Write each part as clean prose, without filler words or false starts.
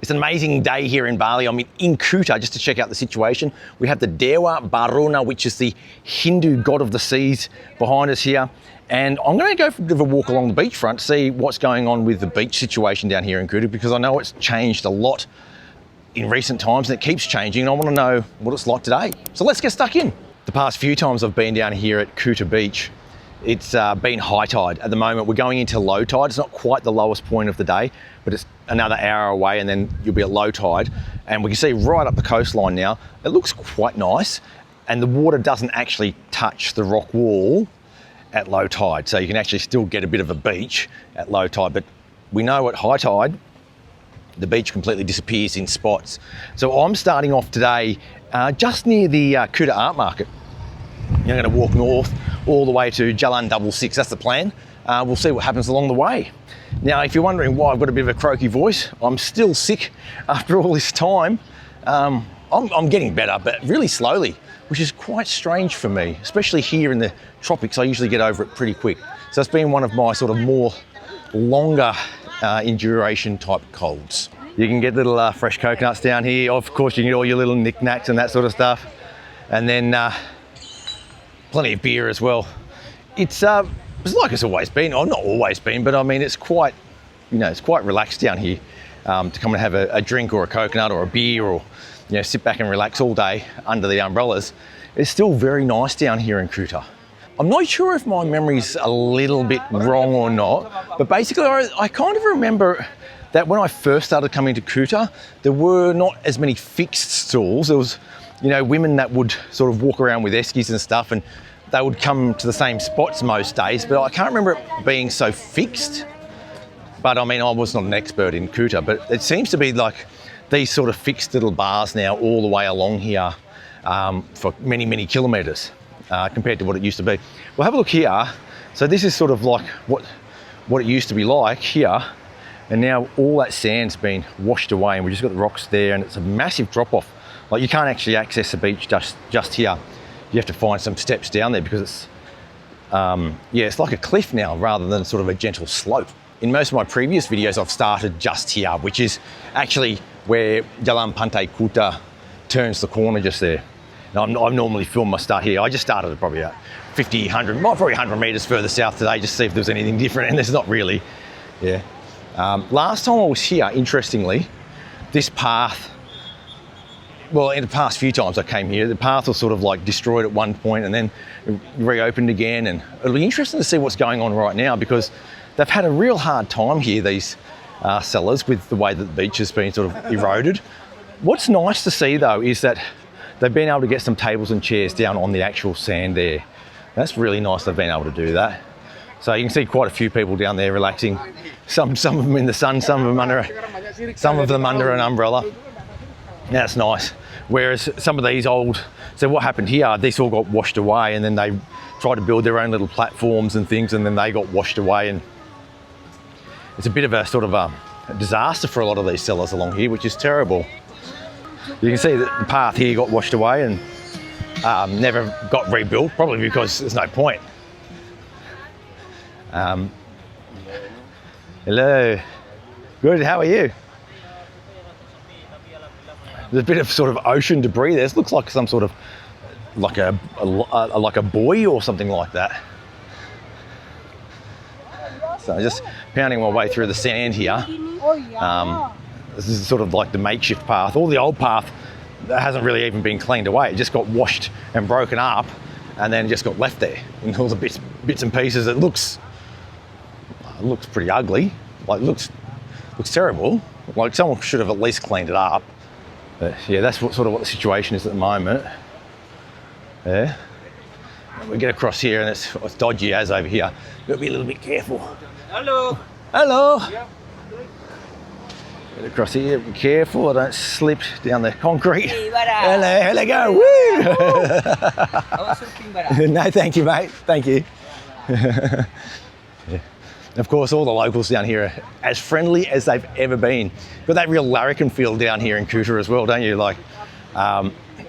It's an amazing day here in Bali. I'm in Kuta just to check out the situation. We have the Dewa Baruna, which is the Hindu god of the seas, behind us here. And I'm going to go for a bit of a walk along the beachfront, see what's going on with the beach situation down here in Kuta, because I know it's changed a lot in recent times and it keeps changing, and I want to know what it's like today. So let's get stuck in. The past few times I've been down here at Kuta Beach, it's been high tide. At the moment we're going into low tide. It's not quite the lowest point of the day, but it's another hour away and then you'll be at low tide. And we can see right up the coastline now. It looks quite nice, and the water doesn't actually touch the rock wall at low tide. So you can actually still get a bit of a beach at low tide, but we know at high tide, the beach completely disappears in spots. So I'm starting off today just near the Kuta Art Market. I'm going to walk north all the way to Jalan 66. That's the plan. We'll see what happens along the way. Now, if you're wondering why I've got a bit of a croaky voice, I'm still sick after all this time. I'm getting better, but really slowly, which is quite strange for me, especially here in the tropics. I usually get over it pretty quick. So it's been one of my sort of more longer in duration type colds. You can get little fresh coconuts down here. Of course, you can get all your little knickknacks and that sort of stuff. And then plenty of beer as well. It's like it's always been, or not always been, but I mean, it's quite, it's quite relaxed down here to come and have a drink or a coconut or a beer, or, sit back and relax all day under the umbrellas. It's still very nice down here in Kuta. I'm not sure if my memory's a little bit wrong or not, but basically I kind of remember that when I first started coming to Kuta, there were not as many fixed stalls. There was, women that would sort of walk around with eskies and stuff, and they would come to the same spots most days, but I can't remember it being so fixed. But I mean, I was not an expert in Kuta, but it seems to be like these sort of fixed little bars now all the way along here for many, many kilometres compared to what it used to be. Well, have a look here. So this is sort of like what it used to be like here, and now all that sand's been washed away, and we just got the rocks there, and it's a massive drop off. Like, you can't actually access the beach just here. You have to find some steps down there because it's, it's like a cliff now rather than sort of a gentle slope. In most of my previous videos, I've started just here, which is actually where Jalan Pantai Kuta turns the corner just there. And I normally film my start here. I just started at probably 50, 100, probably 100 metres further south today, just to see if there's anything different, and there's not really. Yeah. Last time I was here, interestingly, this path, well, in the past few times I came here, the path was sort of like destroyed at one point and then reopened again. And it'll be interesting to see what's going on right now, because they've had a real hard time here, these sellers, with the way that the beach has been sort of eroded. What's nice to see though is that they've been able to get some tables and chairs down on the actual sand there. That's really nice they've been able to do that. So you can see quite a few people down there relaxing. Some of them in the sun, some of them under an umbrella. That's nice. Whereas some of these so what happened here, this all got washed away, and then they tried to build their own little platforms and things, and then they got washed away, and it's a bit of a sort of a disaster for a lot of these sellers along here, which is terrible. You can see that the path here got washed away and never got rebuilt, probably because there's no point. Hello. Good, how are you? There's a bit of sort of ocean debris there. This looks like some sort of, like a buoy or something like that. So just pounding my way through the sand here. This is sort of like the makeshift path. All the old path that hasn't really even been cleaned away. It just got washed and broken up, and then just got left there. And all the bits and pieces. It looks pretty ugly. Like, it looks terrible. Like, someone should have at least cleaned it up. But yeah, that's what the situation is at the moment. Yeah. We get across here, and it's dodgy as over here. Gotta be a little bit careful. Hello. Hello. Yep. Get across here, be careful, I don't slip down the concrete. Hello, go. Woo! No, thank you, mate. Thank you. Yeah. Of course, all the locals down here are as friendly as they've ever been. Got that real larrikin feel down here in Kuta as well, don't you? Like,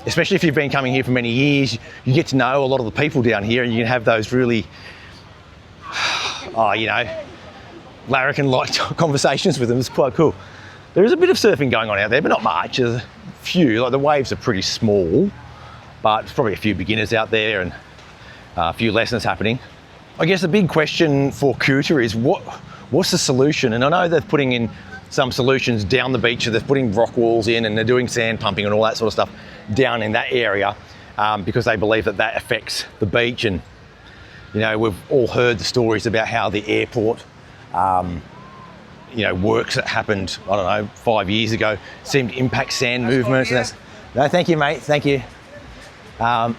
especially if you've been coming here for many years, you get to know a lot of the people down here, and you can have those really, larrikin-like conversations with them. It's quite cool. There is a bit of surfing going on out there, but not much. There's a few, like the waves are pretty small, but there's probably a few beginners out there and a few lessons happening. I guess the big question for Kuta is what's the solution? And I know they're putting in some solutions down the beach, they're putting rock walls in and they're doing sand pumping and all that sort of stuff down in that area because they believe that affects the beach. And you know, we've all heard the stories about how the airport works that happened, I don't know, 5 years ago, seemed to impact sand movements. And no, thank you, mate, thank you. And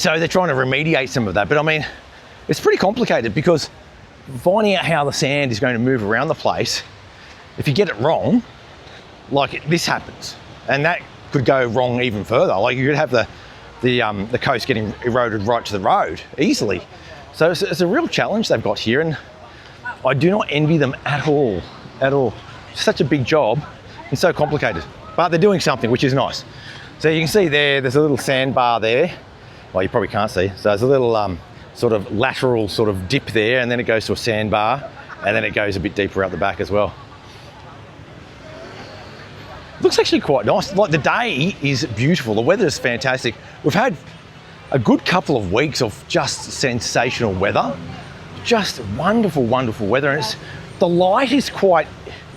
so they're trying to remediate some of that. But I mean, it's pretty complicated because finding out how the sand is going to move around the place, if you get it wrong, like this happens. And that could go wrong even further. Like you could have the coast getting eroded right to the road easily. So it's a real challenge they've got here, and I do not envy them at all, at all. It's such a big job and so complicated, but they're doing something, which is nice. So you can see there's a little sandbar there. Well, you probably can't see. So there's a little sort of lateral sort of dip there, and then it goes to a sandbar, and then it goes a bit deeper out the back as well. Looks actually quite nice. Like the day is beautiful. The weather is fantastic. We've had a good couple of weeks of just sensational weather. Just wonderful, wonderful weather. And the light is quite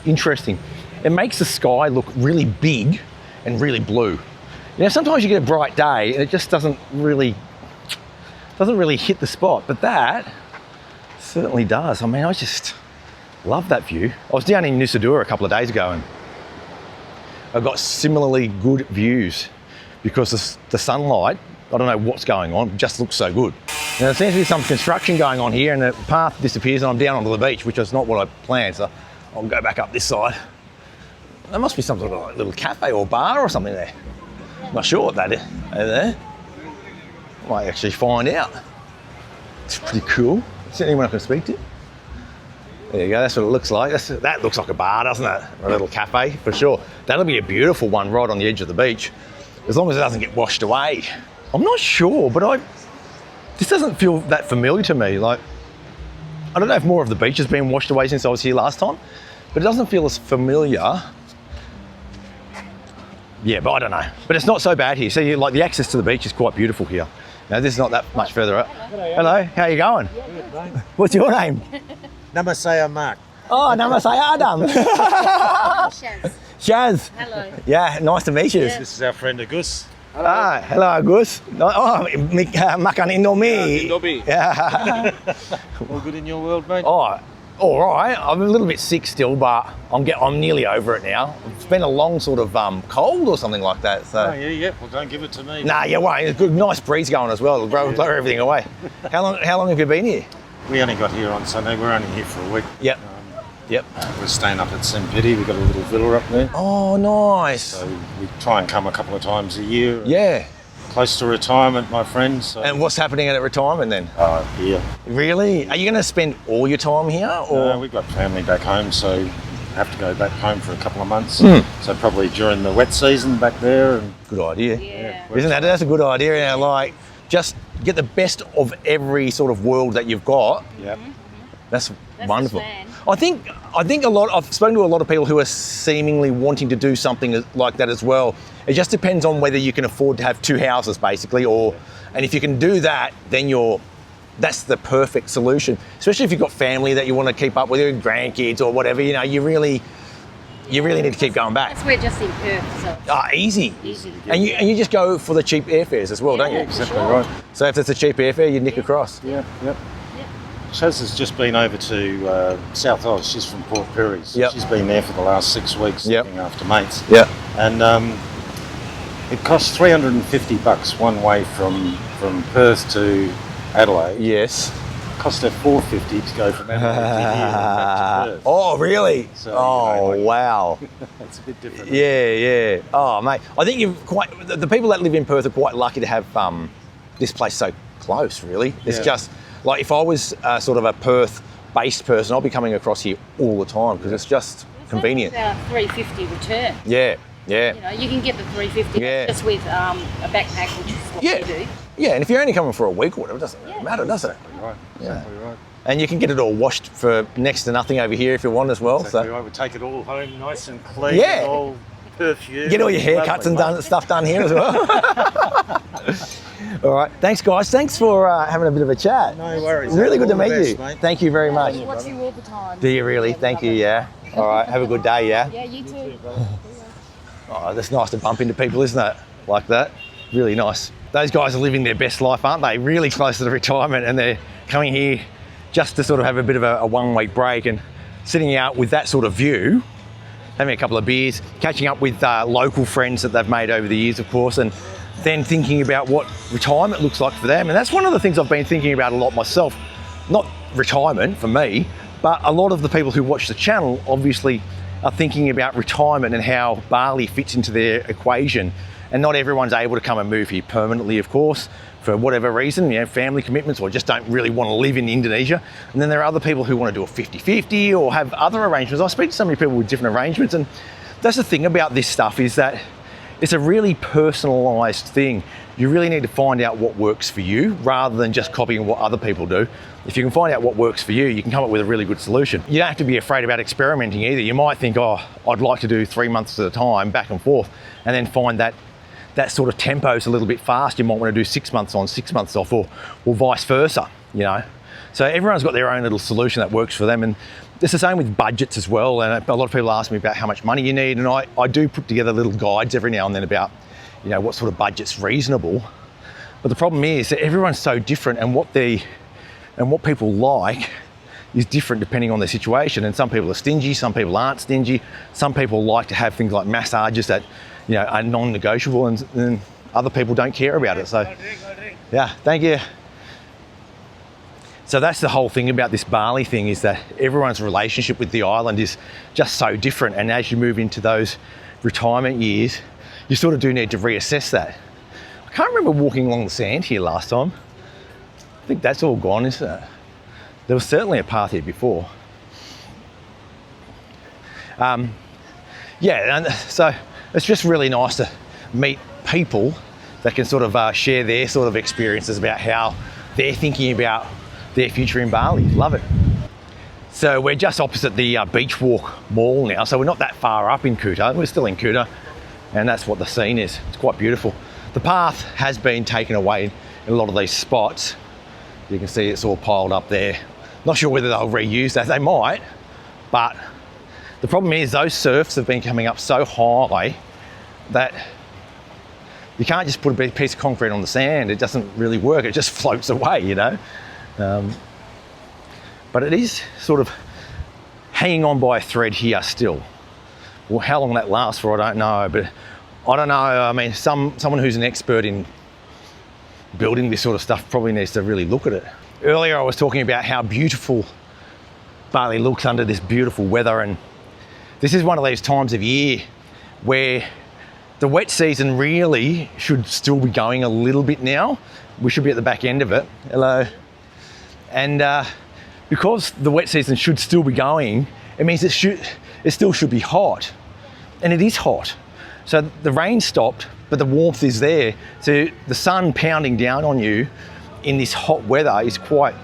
interesting. It makes the sky look really big and really blue. You know, sometimes you get a bright day and it just doesn't really hit the spot, but that certainly does. I mean, I just love that view. I was down in Nusa Dua a couple of days ago and I've got similarly good views because the sunlight, I don't know what's going on, it just looks so good. Now there seems to be some construction going on here and the path disappears and I'm down onto the beach, which is not what I planned, so I'll go back up this side. There must be some sort of little cafe or bar or something there. I'm not sure what that is over there. Might actually find out. It's pretty cool. Is there anyone I can speak to? There you go, that's what it looks like. That looks like a bar, doesn't it? A little cafe, for sure. That'll be a beautiful one right on the edge of the beach, as long as it doesn't get washed away. I'm not sure, but this doesn't feel that familiar to me. Like, I don't know if more of the beach has been washed away since I was here last time, but it doesn't feel as familiar. Yeah, but I don't know. But it's not so bad here. See, like the access to the beach is quite beautiful here. Now, this is not that much further up. Hello, how are you going? What's your name? Nama saya Mark. Oh, nama saya Adam. Shaz. Shaz. Hello. Yeah, nice to meet you. Yeah. This is our friend Agus. Hello Agus. Oh, makan Indomie. Indomie. Yeah. All good in your world, mate? Oh, all right. I'm a little bit sick still, but I'm nearly over it now. It's been a long sort of cold or something like that. So. Oh, yeah. Well, don't give it to me. Nah, you won't. It's a good, nice breeze going as well. It'll blow everything away. How long have you been here? We only got here on Sunday. We're only here for a week. Yep. Yep. We're staying up at Seminyak. We've got a little villa up there. Oh, nice. So we try and come a couple of times a year. Yeah. Close to retirement, my friend. So. And what's happening at retirement then? Here. Really? Are you going to spend all your time here? Or? No, we've got family back home, so have to go back home for a couple of months. So probably during the wet season back there. And good idea. Yeah. Isn't that? That's a good idea. You know, like, just get the best of every sort of world that you've got. Yep. That's That's wonderful. the plan. I think I've spoken to a lot of people who are seemingly wanting to do something like that as well. It just depends on whether you can afford to have two houses basically, and if you can do that, then that's the perfect solution. Especially if you've got family that you want to keep up with, your grandkids or whatever, you know, you really need to keep going back. That's we're just in Perth, so Easy. easy. And you just go for the cheap airfares as well, don't you? Yeah. Exactly Sure. right. So if it's a cheap airfare, you nick across. Yep. Shaz has just been over to South Oz. She's from Port Perry. So Yep. she's been there for the last 6 weeks Yep. looking after mates. Yeah. And it costs $350 one way from Perth to Adelaide. Yes. It cost her $450 to go from Adelaide to here and back to Perth. Oh, really? So, you know, like- Wow. It's a bit different. Yeah. Oh, mate. I think the people that live in Perth are quite lucky to have this place so close, really. It's Yeah. just, like, if I was sort of a Perth-based person, I'll be coming across here all the time because it's just convenient. It's about $350 return. Yeah. You know, you can get the $350 Yeah. just with a backpack, which is what Yeah. we do. Yeah, and if you're only coming for a week or whatever, it doesn't Yeah. matter, does it? Right. Exactly right. And you can get it all washed for next to nothing over here if you want as well. Exactly So right. We take it all home nice and clean, Yeah. and all perfume. get all your haircuts and stuff done here as well. All right, thanks guys. Thanks for having a bit of a chat. No worries. Really good to All the meet best, you. mate. Thank you very much. I watch you all the time. Do you really? Thank you. Yeah. All right. Have a good day. Yeah. Yeah, you too. Oh, that's nice to bump into people, isn't it? Like that. Really nice. Those guys are living their best life, aren't they? Really close to the retirement, and they're coming here just to sort of have a bit of a 1 week break and sitting out with that sort of view, having a couple of beers, catching up with local friends that they've made over the years, of course, and then thinking about what retirement looks like for them. And that's one of the things I've been thinking about a lot myself. Not retirement for me, but a lot of the people who watch the channel obviously are thinking about retirement and how Bali fits into their equation. And not everyone's able to come and move here permanently, of course, for whatever reason, you know, family commitments, or just don't really want to live in Indonesia. And then there are other people who want to do a 50-50 or have other arrangements. I speak to so many people with different arrangements, and that's the thing about this stuff, is that it's a really personalised thing. You really need to find out what works for you rather than just copying what other people do. If you can find out what works for you, you can come up with a really good solution. You don't have to be afraid about experimenting either. You might think, oh, I'd like to do 3 months at a time, back and forth, and then find that sort of tempo is a little bit fast. You might want to do 6 months on, 6 months off, or vice versa, you know. So everyone's got their own little solution that works for them. And it's the same with budgets as well. And a lot of people ask me about how much money you need. And I do put together little guides every now and then about, you know, what sort of budget's reasonable. But the problem is that everyone's so different, and what people like is different depending on their situation. And some people are stingy, some people aren't stingy. Some people like to have things like massages that, you know, are non-negotiable, and other people don't care about it. So, yeah, thank you. So that's the whole thing about this Bali thing, is that everyone's relationship with the island is just so different. And as you move into those retirement years, you sort of do need to reassess that. I can't remember walking along the sand here last time. I think that's all gone, isn't it? There was certainly a path here before. Yeah, and so it's just really nice to meet people that can sort of share their sort of experiences about how they're thinking about their future in Bali. Love it. So we're just opposite the Beach Walk Mall now, so we're not that far up in Kuta. We're still in Kuta, and that's what the scene is. It's quite beautiful. The path has been taken away in a lot of these spots. You can see it's all piled up there. Not sure whether they'll reuse that. They might, but the problem is those surfs have been coming up so high that you can't just put a big piece of concrete on the sand. It doesn't really work. It just floats away, you know. But it is sort of hanging on by a thread here still. Well, how long that lasts for, I don't know. But I don't know. I mean, someone who's an expert in building this sort of stuff probably needs to really look at it. Earlier I was talking about how beautiful Bali looks under this beautiful weather, and this is one of those times of year where the wet season really should still be going a little bit now. We should be at the back end of it. Hello. And because the wet season should still be going, it means it still should be hot. And it is hot. So the rain stopped, but the warmth is there. So the sun pounding down on you in this hot weather is quite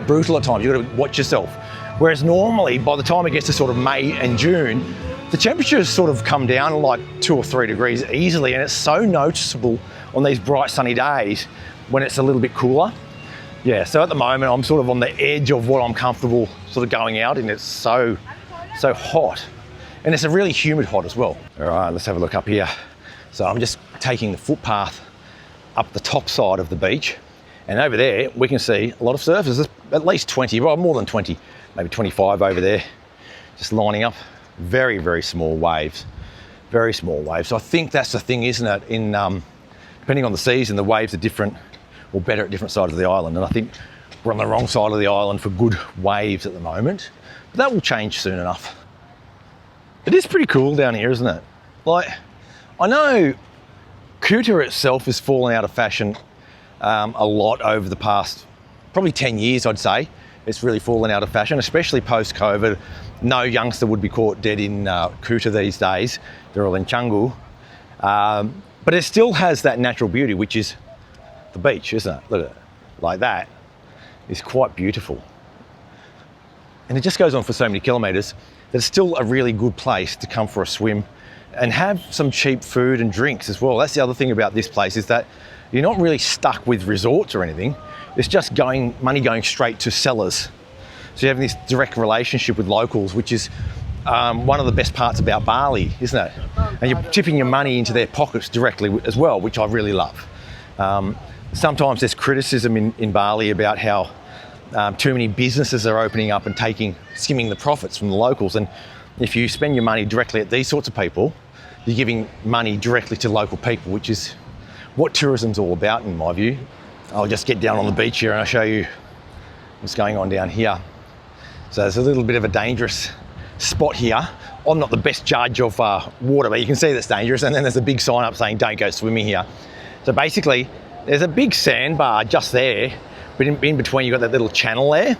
brutal at times. You've got to watch yourself. Whereas normally, by the time it gets to sort of May and June, the temperatures sort of come down like 2 or 3 degrees easily, and it's so noticeable on these bright sunny days when it's a little bit cooler. Yeah, so at the moment I'm sort of on the edge of what I'm comfortable sort of going out in. It's so hot, and it's a really humid hot as well. All right, let's have a look up here. So I'm just taking the footpath up the top side of the beach, and over there we can see a lot of surfers. There's at least 20, well, more than 20, maybe 25 over there, just lining up. Very, very small waves, very small waves. So I think that's the thing, isn't it? In depending on the season, the waves are different or better at different sides of the island. And I think we're on the wrong side of the island for good waves at the moment, but that will change soon enough. It is pretty cool down here, isn't it? Like, I know Kuta itself has fallen out of fashion a lot over the past probably 10 years, I'd say. It's really fallen out of fashion, especially post-COVID. No youngster would be caught dead in Kuta these days. They're all in Canggu. But it still has that natural beauty, which is the beach, isn't it? Look at it, like that. is quite beautiful. And it just goes on for so many kilometres that it's still a really good place to come for a swim and have some cheap food and drinks as well. That's the other thing about this place, is that you're not really stuck with resorts or anything. It's just money going straight to sellers. So you're having this direct relationship with locals, which is one of the best parts about Bali, isn't it? And you're tipping your money into their pockets directly as well, which I really love. Sometimes there's criticism in Bali about how too many businesses are opening up and skimming the profits from the locals. And if you spend your money directly at these sorts of people, you're giving money directly to local people, which is what tourism's all about, in my view. I'll just get down on the beach here and I'll show you what's going on down here. So there's a little bit of a dangerous spot here. I'm not the best judge of water, but you can see that's dangerous. And then there's a big sign up saying don't go swimming here. So basically, there's a big sandbar just there, but in between you've got that little channel there,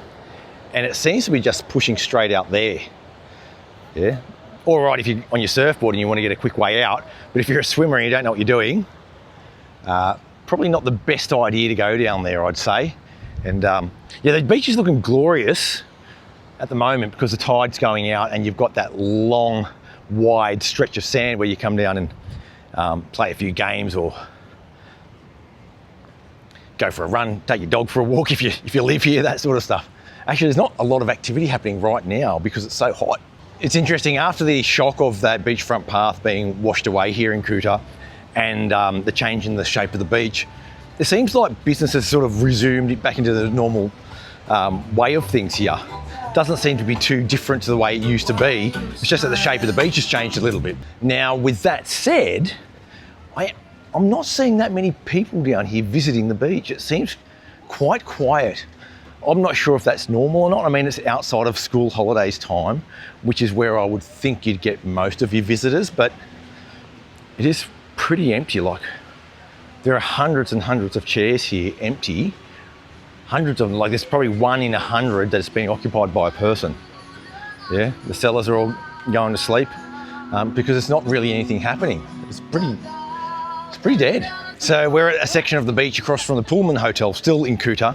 and it seems to be just pushing straight out there. Yeah. All right if you're on your surfboard and you want to get a quick way out, but if you're a swimmer and you don't know what you're doing, probably not the best idea to go down there, I'd say. And yeah, the beach is looking glorious at the moment because the tide's going out and you've got that long, wide stretch of sand where you come down and play a few games or go for a run, take your dog for a walk if you live here, that sort of stuff. Actually, there's not a lot of activity happening right now because it's so hot. It's interesting, after the shock of that beachfront path being washed away here in Kuta and the change in the shape of the beach, it seems like businesses sort of resumed back into the normal way of things here. Doesn't seem to be too different to the way it used to be. It's just that the shape of the beach has changed a little bit. Now, with that said, I'm not seeing that many people down here visiting the beach. It seems quite quiet. I'm not sure if that's normal or not. I mean, it's outside of school holidays time, which is where I would think you'd get most of your visitors, but it is pretty empty. Like, there are hundreds and hundreds of chairs here empty. Hundreds of them, like there's probably 1 in 100 that's being occupied by a person. Yeah, the sellers are all going to sleep because it's not really anything happening. It's pretty dead. So we're at a section of the beach across from the Pullman Hotel, still in Kuta.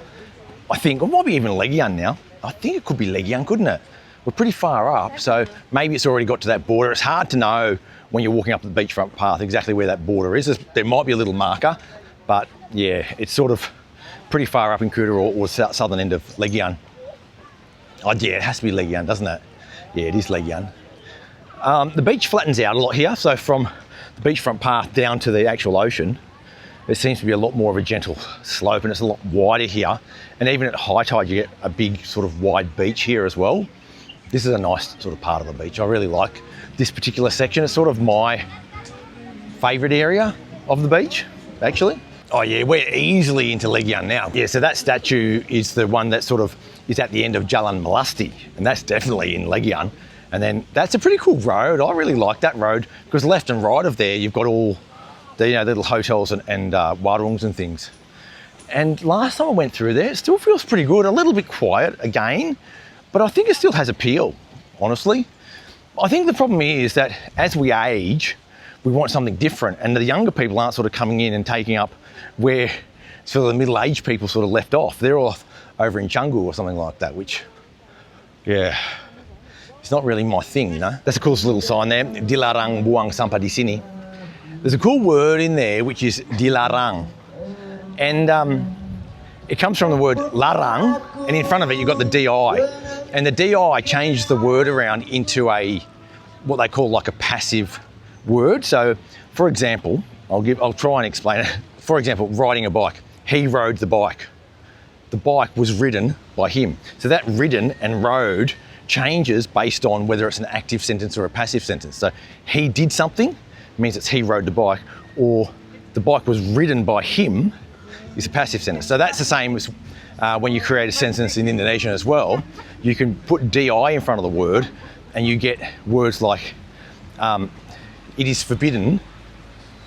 I think, or might be even Legian now. I think it could be Legian, couldn't it? We're pretty far up, so maybe it's already got to that border. It's hard to know when you're walking up the beachfront path exactly where that border is. There might be a little marker, but yeah, it's sort of pretty far up in Kuta or southern end of Legian. Oh yeah, it has to be Legian, doesn't it? Yeah, it is Legian. The beach flattens out a lot here, so from the beachfront path down to the actual ocean, there seems to be a lot more of a gentle slope and it's a lot wider here. And even at high tide, you get a big sort of wide beach here as well. This is a nice sort of part of the beach. I really like this particular section. It's sort of my favourite area of the beach, actually. Oh yeah, we're easily into Legian now. Yeah, so that statue is the one that sort of is at the end of Jalan Melasti, and that's definitely in Legian. And then that's a pretty cool road. I really like that road because left and right of there, you've got all the little hotels and warungs and things. And last time I went through there, it still feels pretty good. A little bit quiet again, but I think it still has appeal, honestly. I think the problem is that as we age, we want something different, and the younger people aren't sort of coming in and taking up where sort of the middle-aged people sort of left off. They're all over in Canggu or something like that, which, yeah, it's not really my thing, you know. That's a cool little sign there, dilarang buang sampah di sini. There's a cool word in there, which is dilarang. And it comes from the word larang, and in front of it, you've got the DI. And the DI changed the word around into what they call like a passive word. So, for example, I'll try and explain it. For example, riding a bike. He rode the bike. The bike was ridden by him. So that ridden and rode changes based on whether it's an active sentence or a passive sentence. So he did something, means it's he rode the bike, or the bike was ridden by him is a passive sentence. So that's the same as when you create a sentence in Indonesian as well. You can put DI in front of the word and you get words like it is forbidden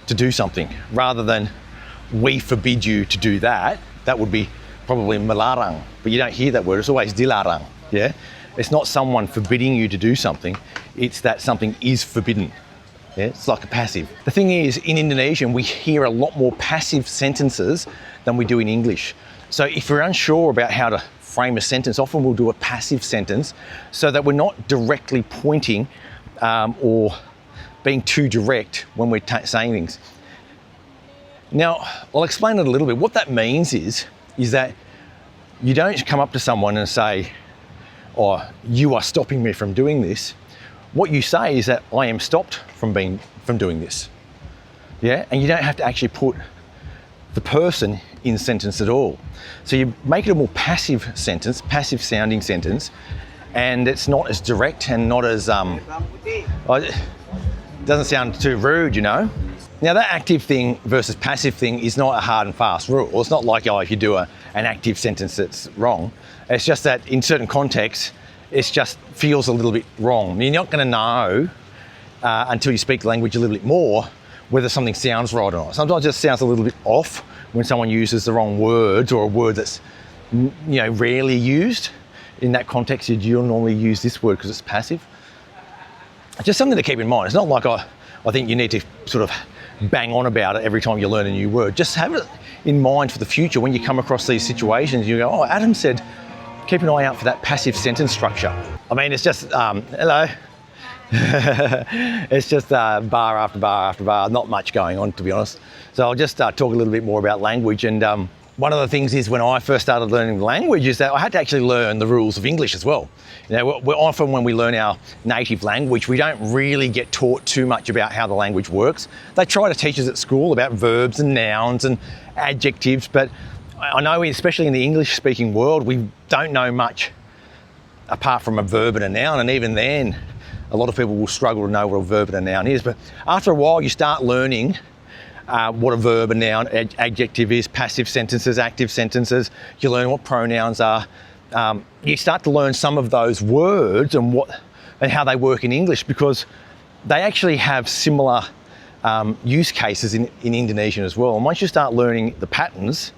to do something, rather than we forbid you to do that. That would be probably melarang, but you don't hear that word. It's always dilarang, yeah? It's not someone forbidding you to do something, it's that something is forbidden. Yeah, it's like a passive. The thing is, in Indonesian, we hear a lot more passive sentences than we do in English. So if you're unsure about how to frame a sentence, often we'll do a passive sentence so that we're not directly pointing or being too direct when we're saying things. Now, I'll explain it a little bit. What that means is that you don't come up to someone and say, "Oh, you are stopping me from doing this." What you say is that I am stopped from doing this. Yeah, and you don't have to actually put the person in the sentence at all. So you make it a more passive sentence, passive sounding sentence, and it's not as direct and not as it doesn't sound too rude, you know. Now that active thing versus passive thing is not a hard and fast rule. It's not like, oh, if you do an active sentence that's wrong. It's just that in certain contexts, it just feels a little bit wrong. I mean, you're not going to know until you speak the language a little bit more whether something sounds right or not. Sometimes it just sounds a little bit off when someone uses the wrong words or a word that's rarely used. In that context, you'll normally use this word because it's passive. Just something to keep in mind. It's not like I think you need to sort of bang on about it every time you learn a new word. Just have it in mind for the future when you come across these situations. You go, oh, Adam said, keep an eye out for that passive sentence structure. I mean, it's just, hello. It's just bar after bar after bar, not much going on, to be honest. So I'll just talk a little bit more about language. And one of the things is when I first started learning language is that I had to actually learn the rules of English as well. You know, we're often when we learn our native language, we don't really get taught too much about how the language works. They try to teach us at school about verbs and nouns and adjectives, but I know, especially in the English-speaking world, we don't know much apart from a verb and a noun, and even then, a lot of people will struggle to know what a verb and a noun is. But after a while, you start learning what a verb, a noun, adjective is, passive sentences, active sentences. You learn what pronouns are. You start to learn some of those words and how they work in English, because they actually have similar use cases in Indonesian as well. And once you start learning the patterns,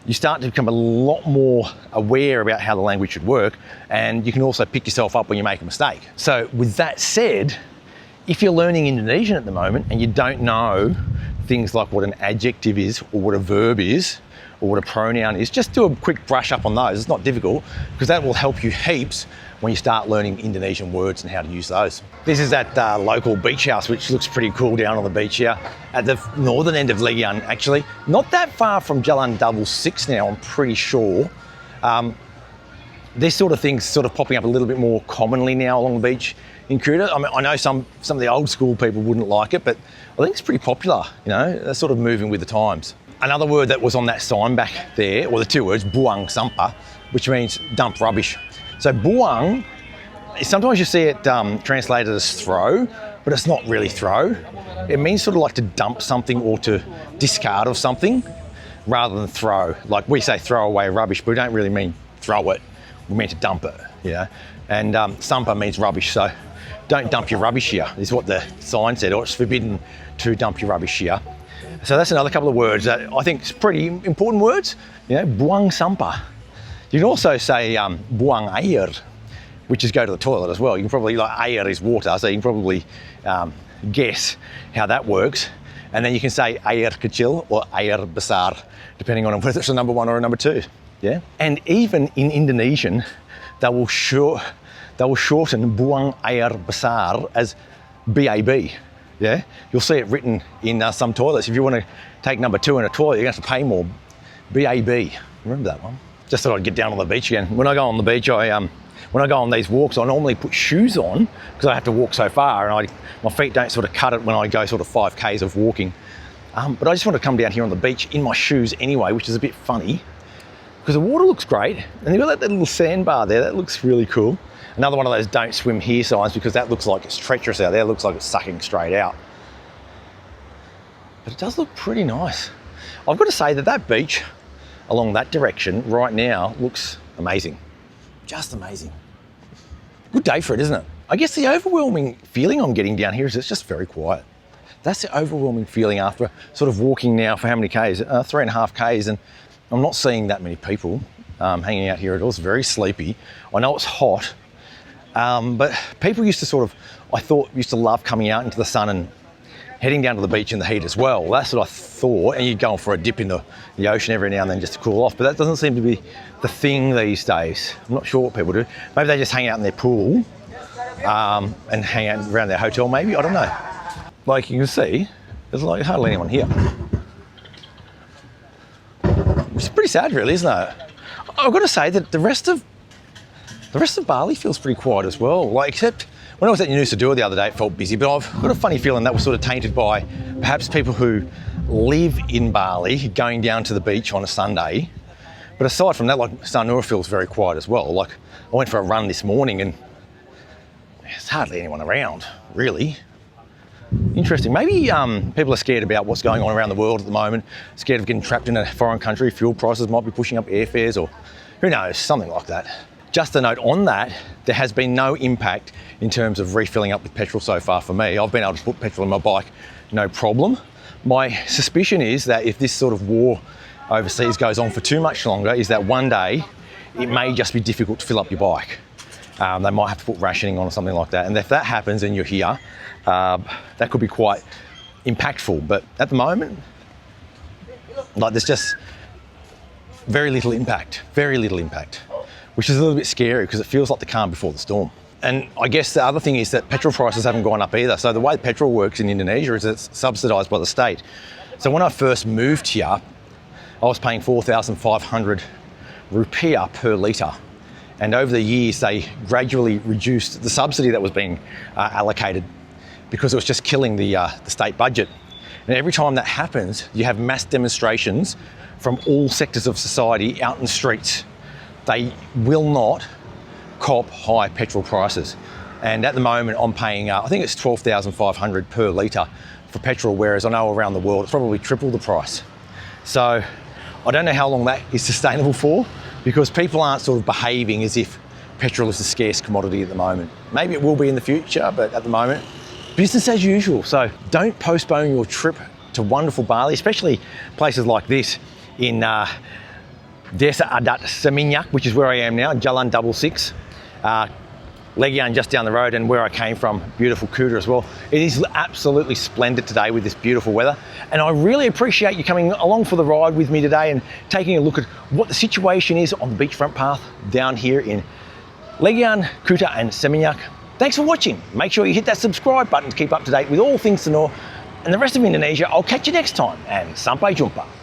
you start to become a lot more aware about how the language should work, and you can also pick yourself up when you make a mistake. So with that said, if you're learning Indonesian at the moment and you don't know things like what an adjective is or what a verb is or what a pronoun is, just do a quick brush up on those. It's not difficult, because that will help you heaps when you start learning Indonesian words and how to use those. This is that local beach house, which looks pretty cool down on the beach here at the northern end of Legian, actually. Not that far from Jalan 66 now, I'm pretty sure. This sort of thing's sort of popping up a little bit more commonly now along the beach in Kuta. I mean, I know some of the old school people wouldn't like it, but I think it's pretty popular, you know. They're sort of moving with the times. Another word that was on that sign back there, or the two words, buang sampah, which means dump rubbish. So buang, sometimes you see it translated as throw, but it's not really throw. It means sort of like to dump something or to discard of something rather than throw. Like we say throw away rubbish, but we don't really mean throw it. We mean to dump it, you know. And sampah means rubbish, so don't dump your rubbish here, is what the sign said, or it's forbidden to dump your rubbish here. So that's another couple of words that I think is pretty important words, you know, buang sampah. You can also say buang air, which is go to the toilet as well. You can probably, like, air is water, so you can probably guess how that works. And then you can say air kecil or air besar, depending on whether it's a number one or a number two. Yeah. And even in Indonesian, they will shorten buang air besar as BAB. Yeah. You'll see it written in some toilets. If you want to take number two in a toilet, you're going to have to pay more. BAB. Remember that one? Just thought I'd get down on the beach again. When I go on the beach, when I go on these walks, I normally put shoes on because I have to walk so far, and my feet don't sort of cut it when I go sort of 5Ks of walking. But I just want to come down here on the beach in my shoes anyway, which is a bit funny because the water looks great, and you've got that little sandbar there. That looks really cool. Another one of those don't swim here signs, because that looks like it's treacherous out there. It looks like it's sucking straight out. But it does look pretty nice. I've got to say that beach along that direction right now looks amazing. Just amazing. Good day for it, isn't it? I guess the overwhelming feeling I'm getting down here is it's just very quiet. That's the overwhelming feeling after sort of walking now for how many Ks? 3.5 Ks, and I'm not seeing that many people hanging out here at all. It's very sleepy. I know it's hot, but people used to I thought used to love coming out into the sun and heading down to the beach in the heat as well. That's what I thought, and you're going for a dip in the ocean every now and then just to cool off, but that doesn't seem to be the thing these days. I'm not sure what people do. Maybe they just hang out in their pool and hang out around their hotel maybe, I don't know. Like you can see, there's like hardly anyone here. It's pretty sad really, isn't it? I've got to say that the rest of Bali feels pretty quiet as well. Like, except when I was at Nusa Dua the other day, it felt busy, but I've got a funny feeling that was sort of tainted by perhaps people who live in Bali going down to the beach on a Sunday. But aside from that, like Sanur feels very quiet as well. Like I went for a run this morning and there's hardly anyone around, really. Interesting. Maybe people are scared about what's going on around the world at the moment, scared of getting trapped in a foreign country. Fuel prices might be pushing up airfares or who knows, something like that. Just a note on that, there has been no impact in terms of refilling up with petrol so far for me. I've been able to put petrol in my bike, no problem. My suspicion is that if this sort of war overseas goes on for too much longer, is that one day it may just be difficult to fill up your bike. They might have to put rationing on or something like that. And if that happens and you're here, that could be quite impactful. But at the moment, like there's just very little impact, which is a little bit scary because it feels like the calm before the storm. And I guess the other thing is that petrol prices haven't gone up either. So the way petrol works in Indonesia is it's subsidised by the state. So when I first moved here, I was paying 4,500 rupiah per litre. And over the years, they gradually reduced the subsidy that was being allocated because it was just killing the state budget. And every time that happens, you have mass demonstrations from all sectors of society out in the streets. They will not cop high petrol prices. And at the moment, I'm paying, I think it's 12,500 per litre for petrol, whereas I know around the world, it's probably triple the price. So I don't know how long that is sustainable for, because people aren't sort of behaving as if petrol is a scarce commodity at the moment. Maybe it will be in the future, but at the moment, business as usual. So don't postpone your trip to wonderful Bali, especially places like this in Desa Adat Seminyak, which is where I am now, Jalan 66. Legian just down the road, and where I came from, beautiful Kuta as well. It is absolutely splendid today with this beautiful weather, and I really appreciate you coming along for the ride with me today and taking a look at what the situation is on the beachfront path down here in Legian, Kuta and Seminyak. Thanks for watching. Make sure you hit that subscribe button to keep up to date with all things Sanur and the rest of Indonesia. I'll catch you next time, and sampai jumpa.